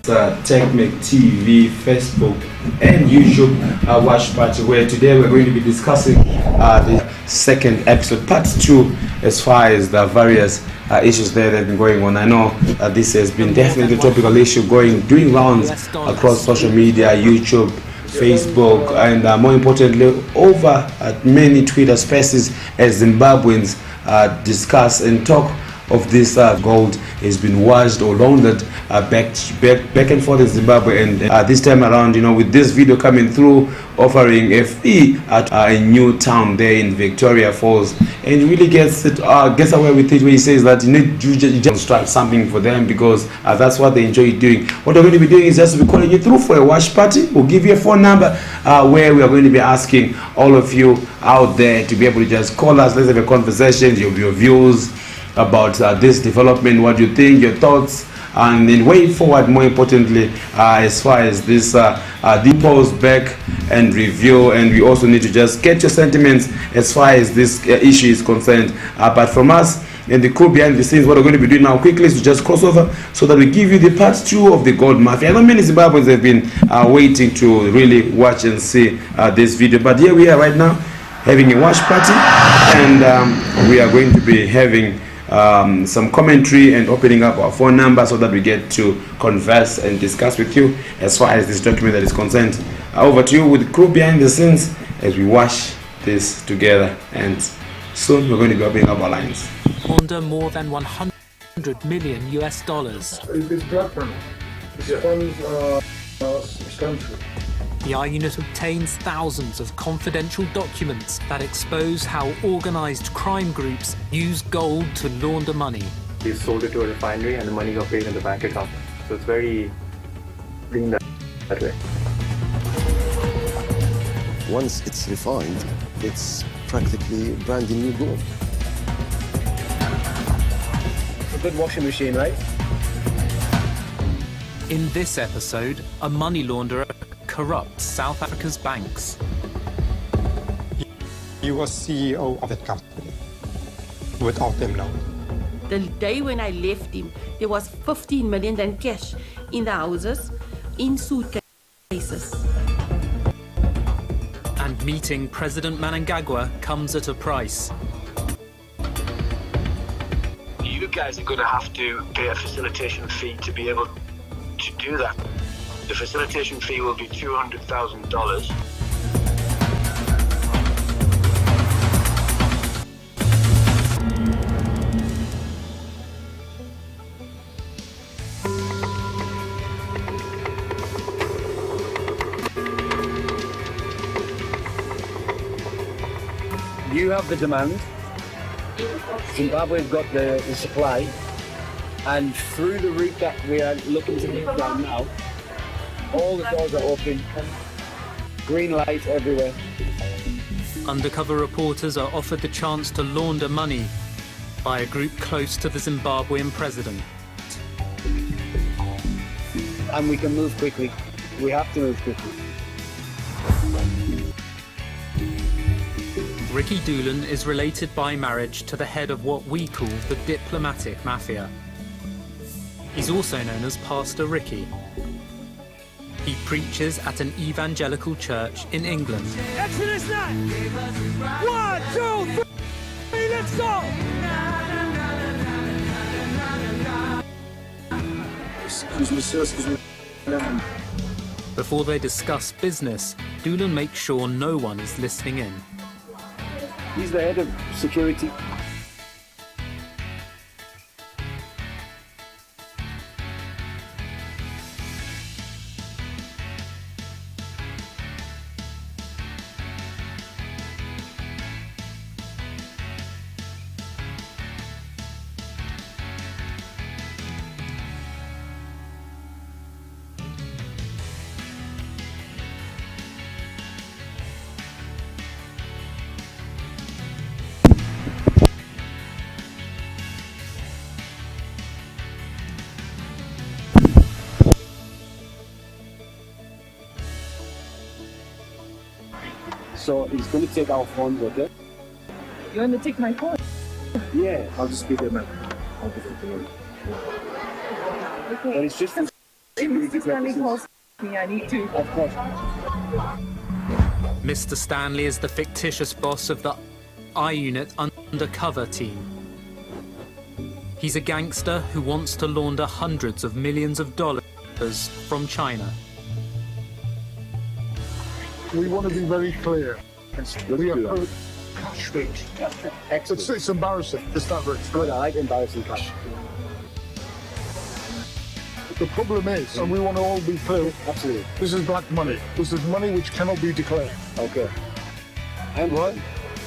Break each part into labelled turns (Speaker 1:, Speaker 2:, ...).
Speaker 1: Technic TV, Facebook and YouTube watch party, where today we're going to be discussing the second episode, part 2, as far as the various issues there that have been going on. I know this has been definitely a topical issue doing rounds across social media, YouTube, Facebook, and more importantly over many Twitter spaces as Zimbabweans discuss and talk of this gold has been washed or laundered back and forth in Zimbabwe, and this time around, with this video coming through offering a fee at a new town there in Victoria Falls, and he really gets away with it, where he says that you just construct something for them because that's what they enjoy doing. What we're going to be doing is just be calling you through for a watch party. We'll give you a phone number where we are going to be asking all of you out there to be able to just call us. Let's have a conversation, your views about this development, what you think, your thoughts, and then way forward, more importantly, as far as this pause back and review. And we also need to just get your sentiments as far as this issue is concerned. But from us and the crew behind the scenes, what we're going to be doing now quickly is to just cross over so that we give you the part 2 of the gold mafia. I know many Zimbabweans have been waiting to really watch and see this video, but here we are right now having a watch party, and we are going to be having some commentary and opening up our phone number so that we get to converse and discuss with you as far as this document that is concerned. Over to you with the crew behind the scenes as we watch this together, and soon we're going to be opening up our lines.
Speaker 2: Under more than 100 million US dollars.
Speaker 3: It's corruprion. It's country.
Speaker 2: The I unit obtains thousands of confidential documents that expose how organized crime groups use gold to launder money.
Speaker 4: We sold it to a refinery and the money got paid in the bank account. So it's very clean that way.
Speaker 5: Once it's refined, it's practically brand new gold.
Speaker 6: A good washing machine, right?
Speaker 2: In this episode, a money launderer corrupts South Africa's banks.
Speaker 7: He was CEO of that company without them knowing.
Speaker 8: The day when I left him, there was 15 million in cash in the houses, in suitcases.
Speaker 2: And meeting President Mnangagwa comes at a price.
Speaker 9: You guys are going to have to pay a facilitation fee to be able to do that. The facilitation fee will be $200,000.
Speaker 6: You have the demand, Zimbabwe's got the supply, and through the route that we are looking to move down now, all the doors are open, green lights everywhere.
Speaker 2: Undercover reporters are offered the chance to launder money by a group close to the Zimbabwean president.
Speaker 6: And we can move quickly. We have to move quickly.
Speaker 2: Ricky Doolan is related by marriage to the head of what we call the diplomatic mafia. He's also known as Pastor Ricky. He preaches at an evangelical church in England.
Speaker 10: Exodus 9! 1, 2, 3, let's go!
Speaker 3: Excuse me, sir, excuse me.
Speaker 2: Before they discuss business, Doolan makes sure no one is listening in.
Speaker 6: He's the head of security. So he's going to take our phones, okay?
Speaker 8: You want to take my phone?
Speaker 6: Yeah, I'll just give him a. I'll give it to him.
Speaker 8: Okay.
Speaker 6: But it's just for security.
Speaker 11: Mr. Stanley calls me, I need to.
Speaker 6: Of course.
Speaker 2: Mr. Stanley is the fictitious boss of the I-Unit undercover team. He's a gangster who wants to launder hundreds of millions of dollars from China.
Speaker 3: We want to be very clear. We are
Speaker 6: Excellent.
Speaker 3: it's embarrassing. It's not rich.
Speaker 6: Good, I like embarrassing cash.
Speaker 3: The problem is, and we want to all be clear,
Speaker 6: Absolutely.
Speaker 3: this is black money. This is money which cannot be declared.
Speaker 6: Okay. And what?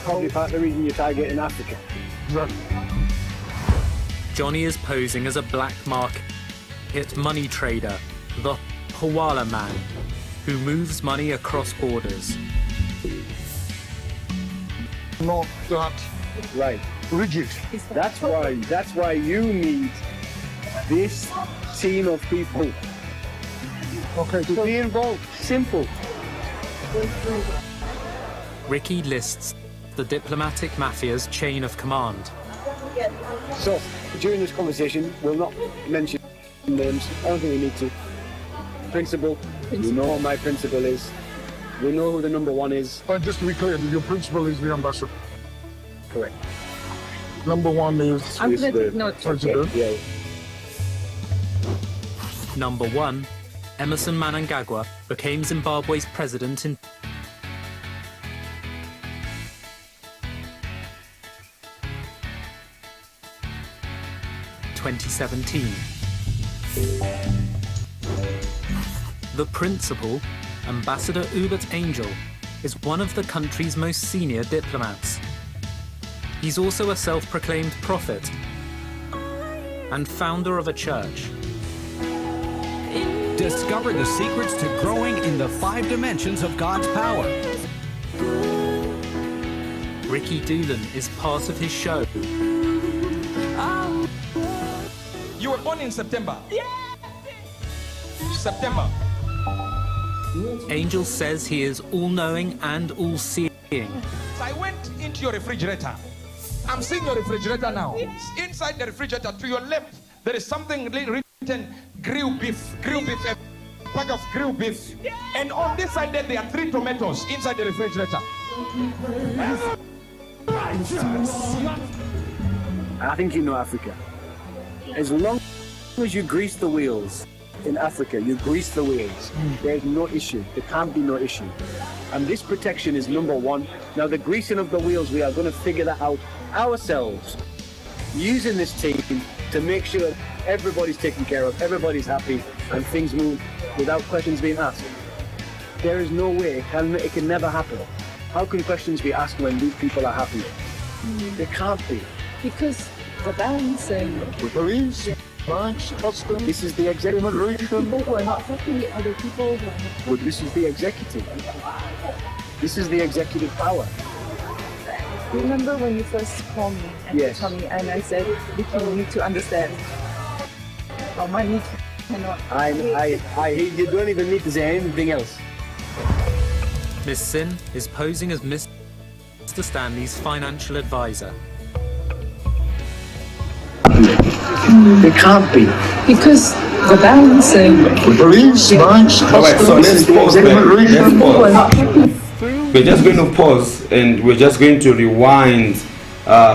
Speaker 6: Probably part of the reason you target in Africa.
Speaker 3: Exactly.
Speaker 2: Johnny is posing as a black market money trader, the Hawala man, who moves money across borders.
Speaker 3: Not that
Speaker 6: Right.
Speaker 3: rigid.
Speaker 6: That's why you need this team of people
Speaker 3: Okay,
Speaker 6: to be involved. Simple.
Speaker 2: Ricky lists the diplomatic mafia's chain of command.
Speaker 6: So, during this conversation, we'll not mention names. I don't think we need to. Principal. You know what my principal is. We know who the number one is.
Speaker 3: But just to be clear, your principal is the ambassador.
Speaker 6: Correct.
Speaker 3: Number one is
Speaker 11: I'm going to take notes.
Speaker 3: president.
Speaker 6: Yeah.
Speaker 2: Number 1, Emerson Mnangagwa became Zimbabwe's president in 2017. The principal, Ambassador Hubert Angel, is one of the country's most senior diplomats. He's also a self-proclaimed prophet and founder of a church.
Speaker 10: Discover the secrets to growing in the 5 dimensions of God's power.
Speaker 2: Ricky Doolan is part of his show.
Speaker 12: You were born in September. September.
Speaker 2: Angel says he is all-knowing and all-seeing.
Speaker 12: So I went into your refrigerator. I'm seeing your refrigerator now. Inside the refrigerator, to your left, there is something written, grilled beef, a pack of grilled beef. And on this side, there are 3 tomatoes inside the refrigerator.
Speaker 6: I think you know Africa. As long as you grease the wheels in Africa, you grease the wheels. There's no issue. There can't be no issue. And this protection is number 1. Now, the greasing of the wheels, we are going to figure that out ourselves, using this team to make sure everybody's taken care of, everybody's happy, and things move without questions being asked. There is no way, it can never happen. How can questions be asked when these people are happy? They can't be.
Speaker 11: Because the balancing.
Speaker 3: The police, banks, customs.
Speaker 6: This is the executive.
Speaker 11: People who are not happy are the people who are happy.
Speaker 6: But this is the executive. This is the executive power.
Speaker 11: Remember when you first called me and
Speaker 6: Yes.
Speaker 11: told me, and I said, Vicky, you need to understand. Our money cannot.
Speaker 6: You don't even need to say anything else.
Speaker 2: Miss Sin is posing as Mr. Stanley's financial advisor.
Speaker 6: They can't be.
Speaker 11: Because the balancing.
Speaker 3: The police, banks, customs.
Speaker 1: Alright, so let's pause there. Let's pause.
Speaker 11: Through
Speaker 1: We're just going to pause and we're just going to rewind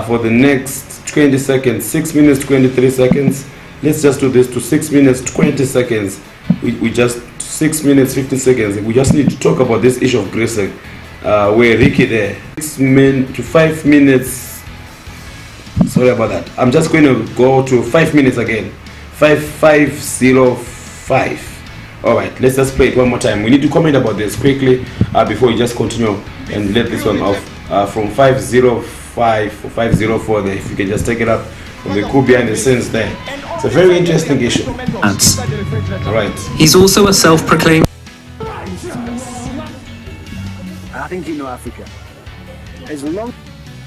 Speaker 1: for the next 20 seconds, 6 minutes 23 seconds. Let's just do this to 6 minutes 20 seconds. We just 6 minutes 50 seconds. We just need to talk about this issue of gracing. Where Ricky there 6 minutes to 5 minutes. Sorry about that. I'm just going to go to 5 minutes again. 5505. All right, let's just play it one more time. We need to comment about this quickly before we just continue and let this one off from 505 or 504 there. If you can just take it up from the coup behind the scenes there. It's a very interesting issue. All right.
Speaker 2: He's also a self-proclaimed.
Speaker 6: I think you know Africa. As long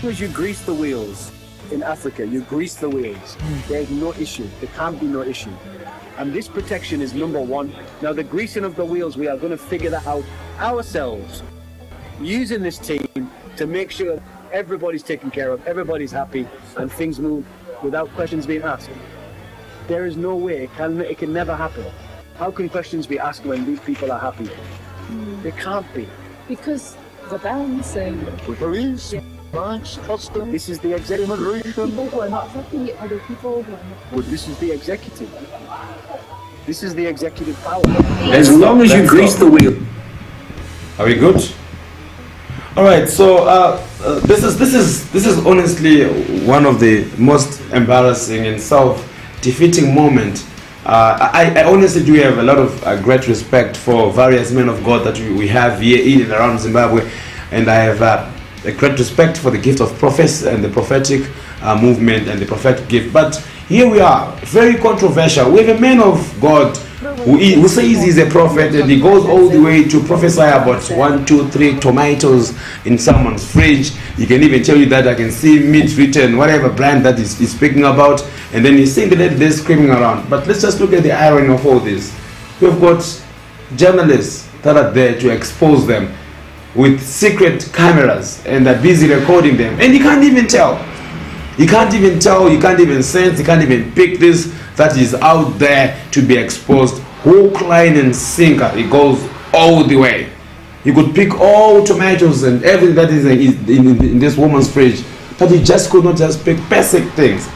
Speaker 6: as you grease the wheels in Africa, you grease the wheels. There's no issue. There can't be no issue. And this protection is number 1. Now, the greasing of the wheels, we are going to figure that out ourselves, using this team to make sure everybody's taken care of, everybody's happy, and things move without questions being asked. There is no way, it can never happen. How can questions be asked when these people are happy? They can't be.
Speaker 11: Because the balance and
Speaker 3: Police, banks, customs.
Speaker 6: This is the executive.
Speaker 11: people who are not happy are the people who are not.
Speaker 6: Well, this is the executive. This is the executive power.
Speaker 1: As long as you grease the wheel. Are we good? All right. So this is honestly one of the most embarrassing and self-defeating moments. I honestly do have a lot of great respect for various men of God that we have here in and around Zimbabwe, and I have a great respect for the gift of prophecy and the prophetic movement and the prophetic gift. But here we are, very controversial. We have a man of God who says he's a prophet, and he goes all the way to prophesy about 1, 2, 3 tomatoes in someone's fridge. He can even tell you that I can see meat written, whatever brand that he's speaking about, and then he's seeing the lady there screaming around. But let's just look at the irony of all this. We've got journalists that are there to expose them with secret cameras, and they're busy recording them, and you can't even tell. You can't even tell, you can't even sense, you can't even pick this that is out there to be exposed. Hook, line and sinker, it goes all the way. You could pick all tomatoes and everything that is in this woman's fridge, but you just could not just pick basic things.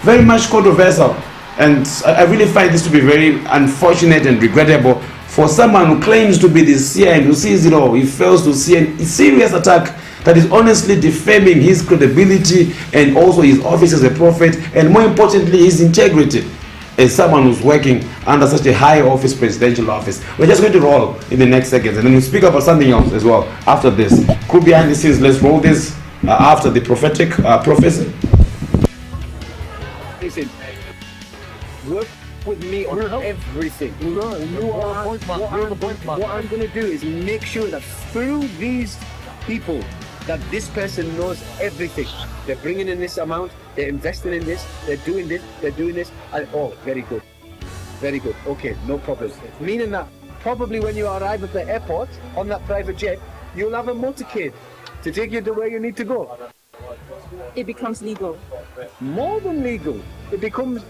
Speaker 1: Very much controversial, and I really find this to be very unfortunate and regrettable for someone who claims to be the seer and who sees it all. He fails to see a serious attack that is honestly defaming his credibility and also his office as a prophet, and more importantly his integrity as someone who's working under such a high office, presidential office. We're just going to roll in the next seconds, and then we'll speak about something else as well after this. Cool behind the scenes, let's roll this after the prophetic prophecy.
Speaker 6: Listen, work with me on everything. What I'm going to do is make sure that through these people, that this person knows everything. They're bringing in this amount, they're investing in this, they're doing this, and oh, very good. Very good. Okay, no problem. Meaning that probably when you arrive at the airport on that private jet, you'll have a motorcade to take you to where you need to go.
Speaker 11: It becomes legal.
Speaker 6: More than legal. It becomes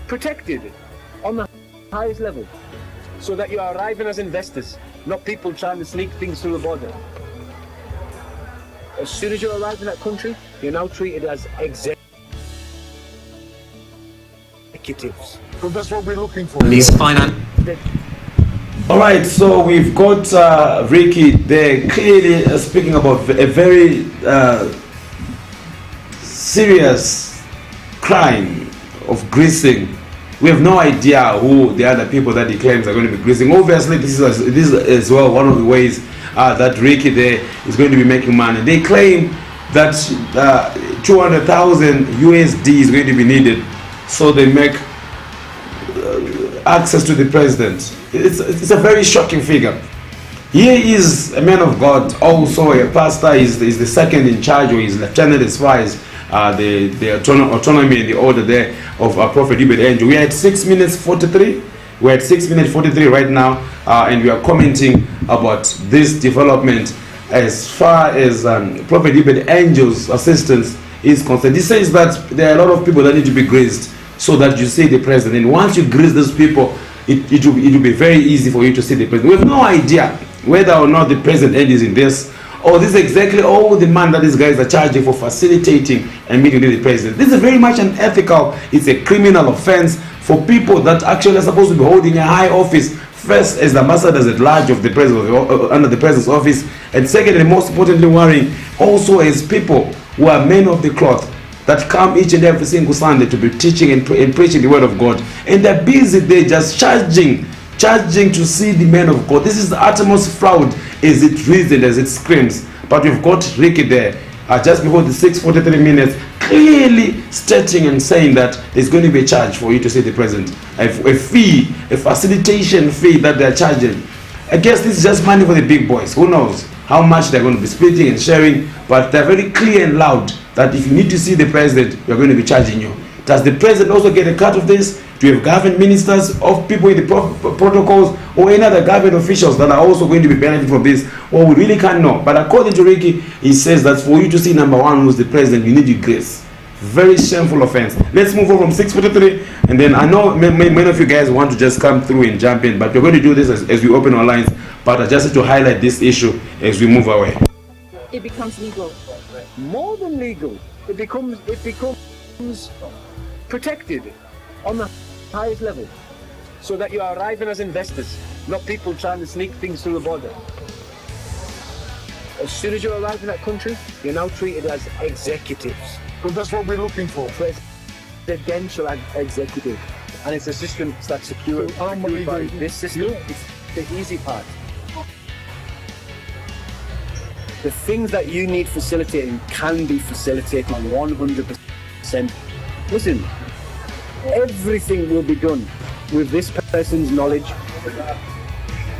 Speaker 6: protected on the highest level, so that you are arriving as investors, not people trying to sneak things through the border. As soon as you arrive in that country, you're now treated as executives.
Speaker 3: So that's what we're looking for.
Speaker 1: All right, so we've got Ricky there clearly speaking about a very serious crime of greasing. We have no idea who the other people that he claims are going to be greasing. Obviously, this is as well one of the ways that Ricky there is going to be making money. They claim that 200,000 USD is going to be needed, so they make access to the president. It's a very shocking figure. Here is a man of God, also a pastor. Is the second in charge, or is lieutenant as far as the autonomy and the order there of Prophet Ibn Angel. We are at 6 minutes 43. We're at 6 minutes 43 right now, and we are commenting about this development as far as Prophet Ibn Angel's assistance is concerned. He says that there are a lot of people that need to be greased so that you see the president. And once you grease those people, it will be very easy for you to see the president. We have no idea whether or not the president is in this, or this is exactly all the man that these guys are charging for facilitating and meeting with the president. This is very much unethical. It's a criminal offense for people that actually are supposed to be holding a high office, first as the ambassadors at large of the president, under the president's office, and second and most importantly worrying, also as people who are men of the cloth that come each and every single Sunday to be teaching and preaching the word of God, and they're busy there just charging to see the man of God. This is the utmost fraud as it reasons, as it screams. But we've got Ricky there just before the 6:43 minutes, clearly stating and saying that there's going to be a charge for you to see the president, a fee, a facilitation fee that they're charging. I guess this is just money for the big boys. Who knows how much they're going to be splitting and sharing, but they're very clear and loud that if you need to see the president, we're going to be charging you. Does the president also get a cut of this? Do you have government ministers, of people in the protocols, or any other government officials that are also going to be benefiting from this? Well, we really can't know. But according to Ricky, he says that for you to see number one who's the president, you need your grace. Very shameful offense. Let's move on from 643, and then I know many of you guys want to just come through and jump in, but we're going to do this as we open our lines. But I just have to highlight this issue as we move away.
Speaker 11: It becomes legal.
Speaker 6: More than legal, it becomes protected on the highest level, so that you are arriving as investors, not people trying to sneak things through the border. As soon as you arrive in that country, you're now treated as executives.
Speaker 3: But that's what we're looking for.
Speaker 6: Presidential executive, and it's a system that's secure by this system. It's the easy part. The things that you need facilitating can be facilitated 100%. Listen, everything will be done with this person's knowledge.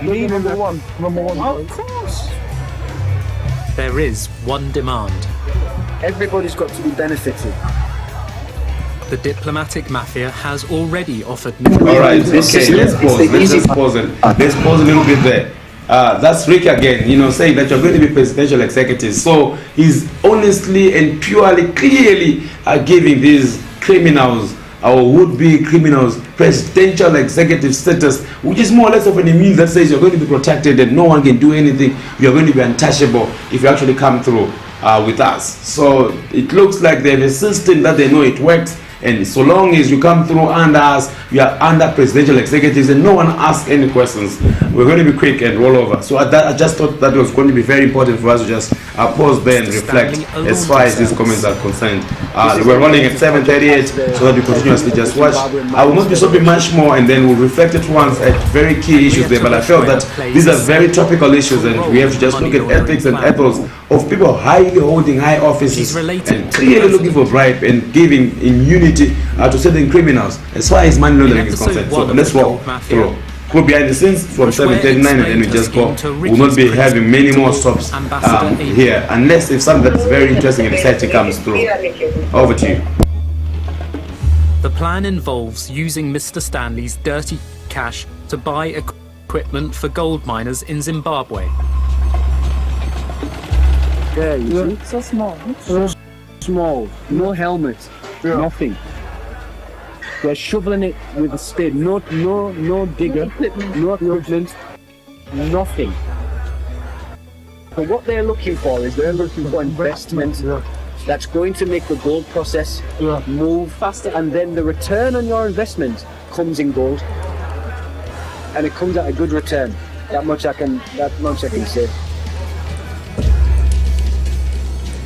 Speaker 3: Number one.
Speaker 6: Of course.
Speaker 2: There is one demand.
Speaker 6: Everybody's got to be benefited.
Speaker 2: The diplomatic mafia has already offered.
Speaker 1: All right, okay, let's pause. Let's pause a little bit there. That's Rick again, saying that you're going to be presidential executives. So he's honestly and purely, clearly giving these criminals or would-be criminals presidential executive status, which is more or less of an immune that says you're going to be protected and no one can do anything. You're going to be untouchable if you actually come through with us. So it looks like they have a system that they know it works, and so long as you come through under us, you are under presidential executives and no one asks any questions. We're going to be quick and roll over. So I just thought that was going to be very important for us to just pause there and reflect as far as these comments are concerned. We're running at 7:38 so that we continuously just watch. I will not be stopping much more, and then we'll reflect it once at very key issues there, but I felt that these are very topical issues and we have to just look at ethics and ethos of people highly holding high offices and clearly looking for bribe and giving immunity to certain criminals as far as money laundering is concerned. So let's walk through. Go behind the scenes from 7:39 and then we just go. We'll not be having many more stops here unless if something that's very interesting and exciting comes through. Over to you.
Speaker 2: The plan involves using Mr. Stanley's dirty cash to buy equipment for gold miners in Zimbabwe.
Speaker 6: Yeah, you see?
Speaker 11: So small.
Speaker 6: So small. No helmet. Nothing. They're shoveling it with a spade. No digger. No equipment. Nothing. So what they're looking for is they're looking for investment that's going to make the gold process move faster, and then the return on your investment comes in gold, and it comes at a good return. That much I can say.